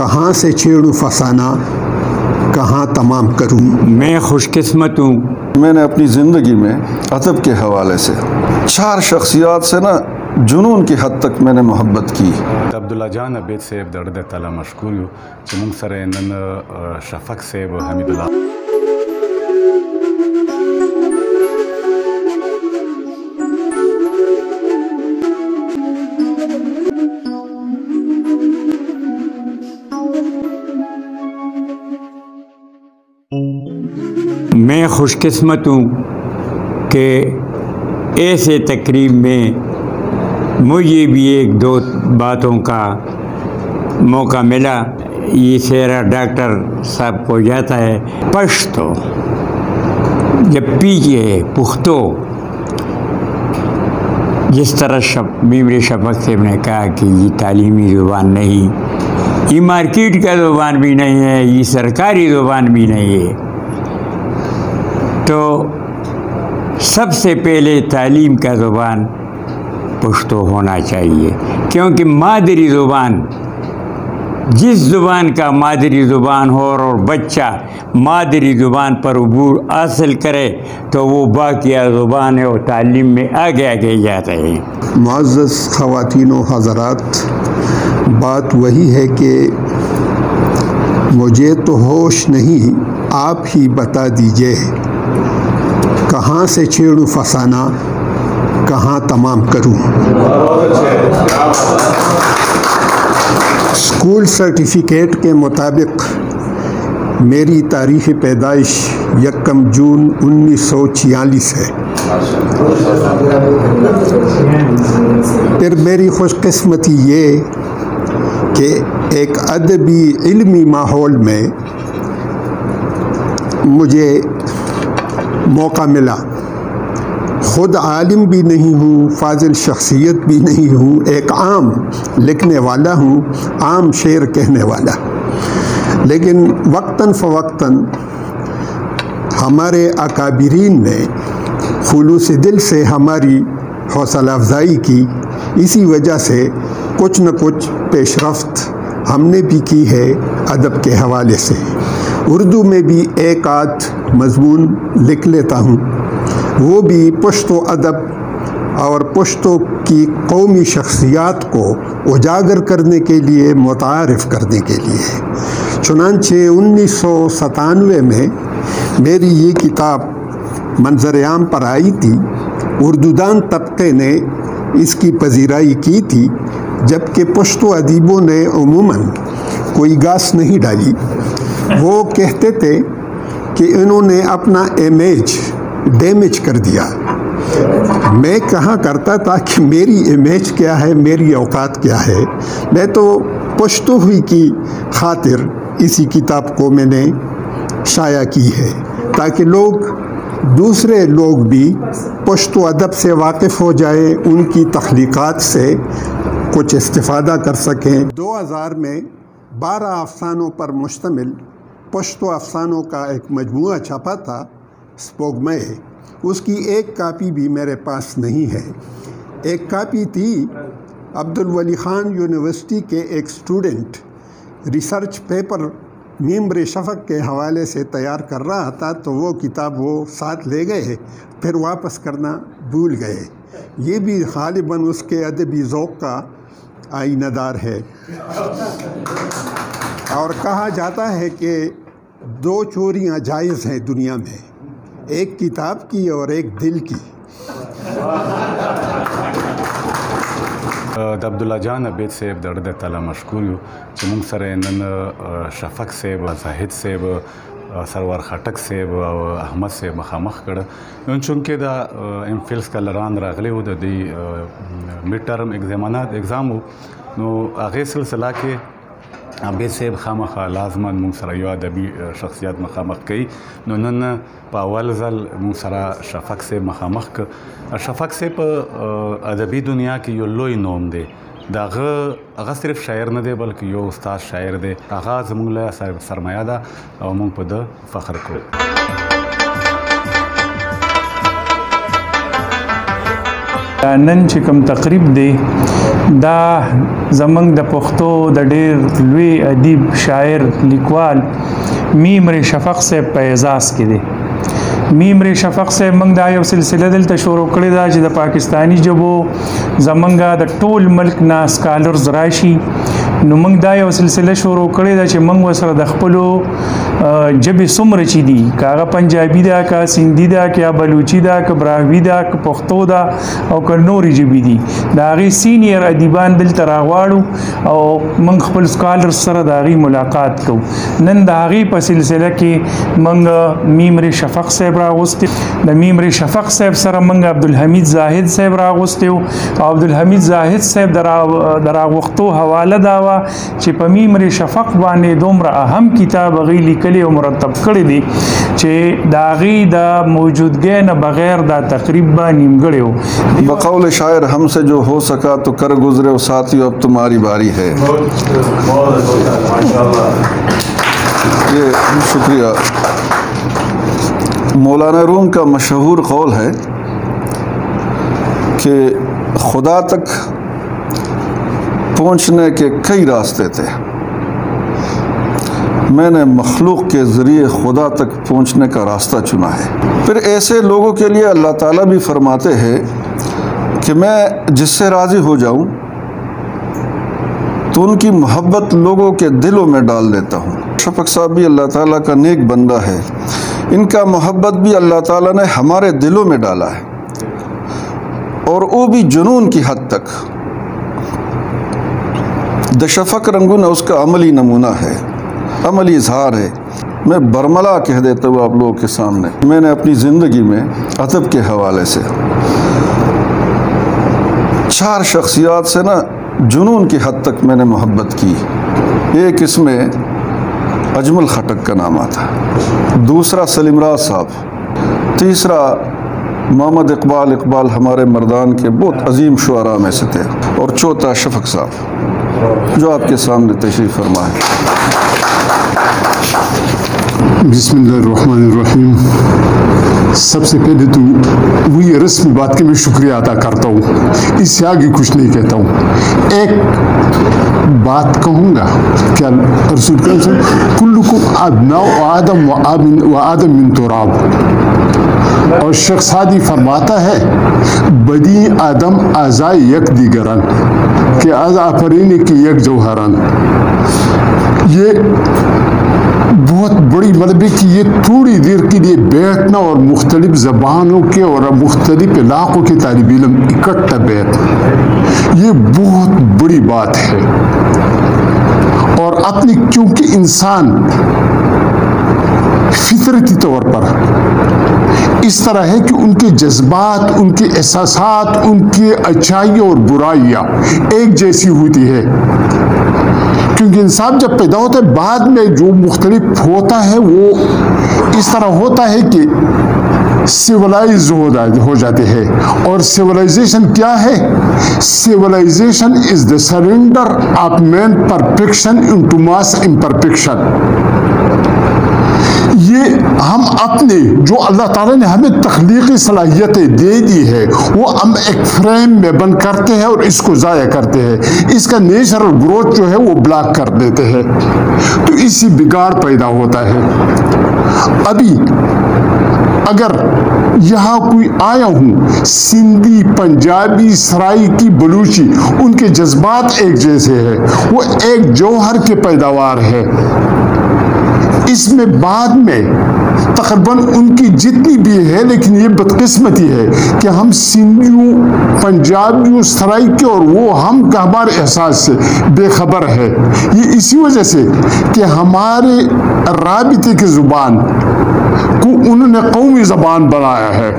کہاں سے چھیڑوں فسانہ کہاں تمام کروں. میں خوش قسمت ہوں. میں نے اپنی زندگی میں ادب کے حوالے سے 4 شخصیات سے نا جنون کی حد تک میں نے محبت کی. عبداللہ جان عبید صاحب د ډېر تعالی مشکور یو چې موږ سره نن شفق صاحب حمید الله میں خوش قسمت ہوں کہ ایسے تقریب میں مجھے بھی 1-2 باتوں کا موقع ملا. یہ سیرا ڈاکٹر صاحب کو جاتا ہے پشتو جب پیجیے پختو. جس طرح میمر شفق صاحب نے کہا کہ یہ تعلیمی زبان نہیں، یہ مارکیٹ کا زبان بھی نہیں ہے، یہ سرکاری زبان بھی نہیں ہے. تو سب سے پہلے تعلیم کا زبان پشتو ہونا چاہیے، کیونکہ مادری زبان جس زبان کا مادری زبان ہو اور بچہ مادری زبان پر عبور حاصل کرے تو وہ باقی زبان ہے اور تعلیم میں آگے جاتا ہے. معزز خواتین و حضرات، بات وہی ہے کہ مجھے تو ہوش نہیں، آپ ہی بتا دیجئے کہاں سے چھیڑوں فسانہ کہاں تمام کروں. اسکول سرٹیفکیٹ کے مطابق میری تاریخ پیدائش 1 جون 1946 ہے. پھر میری خوش قسمتی یہ کہ ایک ادبی علمی ماحول میں مجھے موقع ملا. خود عالم بھی نہیں ہوں، فاضل شخصیت بھی نہیں ہوں، ایک عام لکھنے والا ہوں، عام شعر کہنے والا. لیکن وقتاً فوقتاً ہمارے اکابرین نے خلوص دل سے ہماری حوصلہ افزائی کی. اسی وجہ سے کچھ نہ کچھ پیش رفت ہم نے بھی کی ہے ادب کے حوالے سے. اردو میں بھی 1-8 مضمون لکھ لیتا ہوں، وہ بھی پشتو ادب اور پشتو کی قومی شخصیات کو اجاگر کرنے کے لیے، متعارف کرنے کے لیے. چنانچہ 1997 میں میری یہ کتاب منظر عام پر آئی تھی. اردو دان طبقے نے اس کی پذیرائی کی تھی، جبکہ پشتو ادیبوں نے عموماً کوئی گاس نہیں ڈالی. وہ کہتے تھے کہ انہوں نے اپنا امیج ڈیمیج کر دیا. میں کہا کرتا تھا کہ میری امیج کیا ہے، میری اوقات کیا ہے. میں تو پشتو ہوئی کی خاطر اسی کتاب کو میں نے شائع کی ہے تاکہ دوسرے لوگ بھی پشتو ادب سے واقف ہو جائیں، ان کی تخلیقات سے کچھ استفادہ کر سکیں. 2000 میں 12 افسانوں پر مشتمل پشتو افسانوں کا ایک مجموعہ چھپا تھا، سپوگمے. اس کی ایک کاپی بھی میرے پاس نہیں ہے. ایک کاپی تھی عبدالولی خان یونیورسٹی کے ایک اسٹوڈنٹ ریسرچ پیپر میمر شفق کے حوالے سے تیار کر رہا تھا، تو وہ کتاب وہ ساتھ لے گئے، پھر واپس کرنا بھول گئے. یہ بھی غالباً اس کے ادبی ذوق کا آئینہ دار ہے. اور کہا جاتا ہے کہ 2 چوریاں جائز ہیں دنیا میں، ایک کتاب کی اور ایک دل کی. د عبدالله جان عبید صاحب د ډېر تعالی مشکور یو چې موږ سره نن شفق صاحب، زاهد صاحب، سرور خټک صاحب او احمد صاحب مخامخ کړه. نن چونکې د ایم فل سکالران راغلي وو، د دې میډ ټرم ایگزام وو، نو هغې سلسله کې عبید صاحب خامخا لازماً موږ سره یو ادبي شخصیت مخامخ کوي. نو نن په اول ځل موږ سره شفق صاحب مخامخ کړ. شفق صاحب په ادبي دنیا کې یو لوی نوم دی. د هغه صرف شاعر نه دی بلکې یو استاد شاعر دی. هغه زموږ له سرمایه ده او موږ په ده فخر کوو. نن چې کوم تقریب دی دا زمونږ د پښتو د ډېر لوی ادیب شاعر لیکوال میم شفق صاحب په اعزاز کې دی. میم شفق صاحب موږ دا یو سلسله دلته شروع کړې ده چې د پاکستانی ژبو زمونږ د ټول ملک نه سکالرز راشي. نو موږ دا یو سلسله شروع کړې ده چې موږ ورسره د خپلو ژبې څومره چې دي، که هغه پنجابي ده، که سندي ده، که بلوچي ده، که براهوي ده، که پښتو ده او که نورې ژبې دي، د هغې سینیر ادیبان دلته راغواړو او موږ خپل سکالرز سره د هغې ملاقات کوو. نن د هغې په سلسله کې موږ میم شفق صاحب راغوستی. د میم شفق صاحب سره موږ عبدالحمید زاهد صاحب راغوستی او عبدالحمید زاهد صاحب د راغوښتو حواله دا وه چې په میم شفق باندې دومره اهم کتاب هغې لیکلی او مرتب کړی دی چې د هغې د موجودګۍ نه بغیر دا تقریب به نیمګړی و. بقول شاعر ہم سے جو ہو سکا تو کر گزرے و ساتھیو اب تمہاری باری ہے. یہ شکریہ. مولانا روم کا مشہور قول ہے کہ خدا تک پہنچنے کے کئی راستے تھے، میں نے مخلوق کے ذریعے خدا تک پہنچنے کا راستہ چنا ہے. پھر ایسے لوگوں کے لیے اللہ تعالیٰ بھی فرماتے ہیں کہ میں جس سے راضی ہو جاؤں تو ان کی محبت لوگوں کے دلوں میں ڈال دیتا ہوں. شفق صاحب بھی اللہ تعالیٰ کا نیک بندہ ہے، ان کا محبت بھی اللہ تعالیٰ نے ہمارے دلوں میں ڈالا ہے اور وہ بھی جنون کی حد تک. د شفق رنگون اس کا عملی نمونہ ہے، عملی اظہار ہے. میں برملا کہہ دیتا ہوں آپ لوگوں کے سامنے. میں نے اپنی زندگی میں ادب کے حوالے سے 4 شخصیات سے نا جنون کی حد تک میں نے محبت کی. ایک اس میں اجمل خٹک کا نام آتا، دوسرا سلیم راز صاحب، تیسرا محمد اقبال ہمارے مردان کے بہت عظیم شعراء میں سے تھے، اور چوتھا شفق صاحب جو آپ کے سامنے تشریف فرما ہے. بسم اللہ الرحمن الرحیم. سب سے پہلے تو وہی رسمی بات کے میں شکریہ ادا کرتا ہوں، اس سے آگے کچھ نہیں کہتا ہوں. ایک بات کہوں گا کہ رسول کریم صلی اللہ علیہ وسلم کلکم ابناء آدم و آدم من تراب، اور شیخ سعدی فرماتا ہے بدی آدم اعضاء یک دیگرن کہ از آفرینی کی یک جوہرن. یہ بہت بڑی مطلب ہے کہ یہ تھوڑی دیر کے لیے بیٹھنا اور مختلف زبانوں کے اور مختلف علاقوں کے طالب علم اکٹھا بیٹھنا، یہ بہت بڑی بات ہے. اور اپنی کیونکہ انسان فطرتی طور پر اس طرح ہے کہ ان کے جذبات، ان کے احساسات، ان کی اچھائیاں اور برائیاں ایک جیسی ہوتی ہے. کیونکہ انسان جب پیدا ہوتا ہے بعد میں جو مختلف ہوتا ہے وہ اس طرح ہوتا ہے کہ سیولائز ہو جاتے ہیں. اور سیولائزیشن کیا ہے؟ Civilization is the surrender of man perfection into mass imperfection. یہ ہم اپنے جو اللہ تعالیٰ نے ہمیں تخلیقی صلاحیتیں دے دی ہے وہ ہم ایک فریم میں بند کرتے ہیں اور اس کو ضائع کرتے ہیں، اس کا نیچرل گروتھ جو ہے وہ بلاک کر دیتے ہیں، تو اس سے بگاڑ پیدا ہوتا ہے. ابھی اگر یہاں کوئی آیا ہوں سندھی، پنجابی، سرائیکی، بلوچی، ان کے جذبات ایک جیسے ہیں، وہ ایک جوہر کے پیداوار ہے. اس میں بعد میں تقریباً ان کی جتنی بھی ہے، لیکن یہ بدقسمتی ہے کہ ہم سندھیوں، پنجابیوں، سرائیکی اور وہ ہم کا ہمارے احساس سے بے خبر ہے. یہ اسی وجہ سے کہ ہمارے رابطے کی زبان کو انہوں نے قومی زبان بنایا ہے.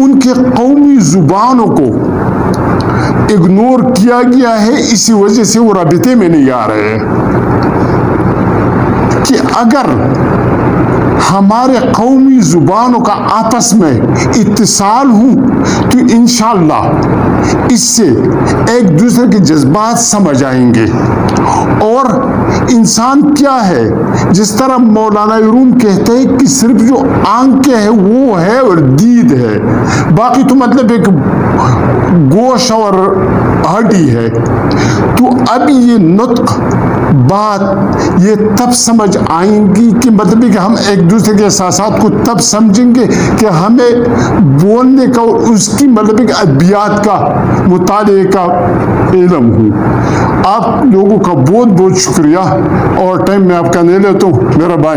ان کے قومی زبانوں کو اگنور کیا گیا ہے، اسی وجہ سے وہ رابطے میں نہیں آ رہے ہیں. کہ اگر ہمارے قومی زبانوں کا آپس میں اتصال ہوں تو انشاءاللہ اس سے ایک دوسرے کے جذبات سمجھ آئیں گے اور انسان کیا ہے. جس طرح مولانا روم کہتے ہیں کہ صرف جو آنکھیں ہیں وہ ہے اور دید ہے، باقی تو مطلب ایک گوشت اور ہڈی ہے. تو اب یہ نطق بات یہ تب سمجھ آئیں گی کہ مطلب کہ ہم ایک دوسرے کے احساسات کو تب سمجھیں گے کہ ہمیں بولنے کا اور اس کی مطلب کہ ادبیات کا مطالعے کا علم ہو. آپ لوگوں کا بہت بہت شکریہ، اور ٹائم میں آپ کا نہیں لیتا ہوں، میرا بھائی.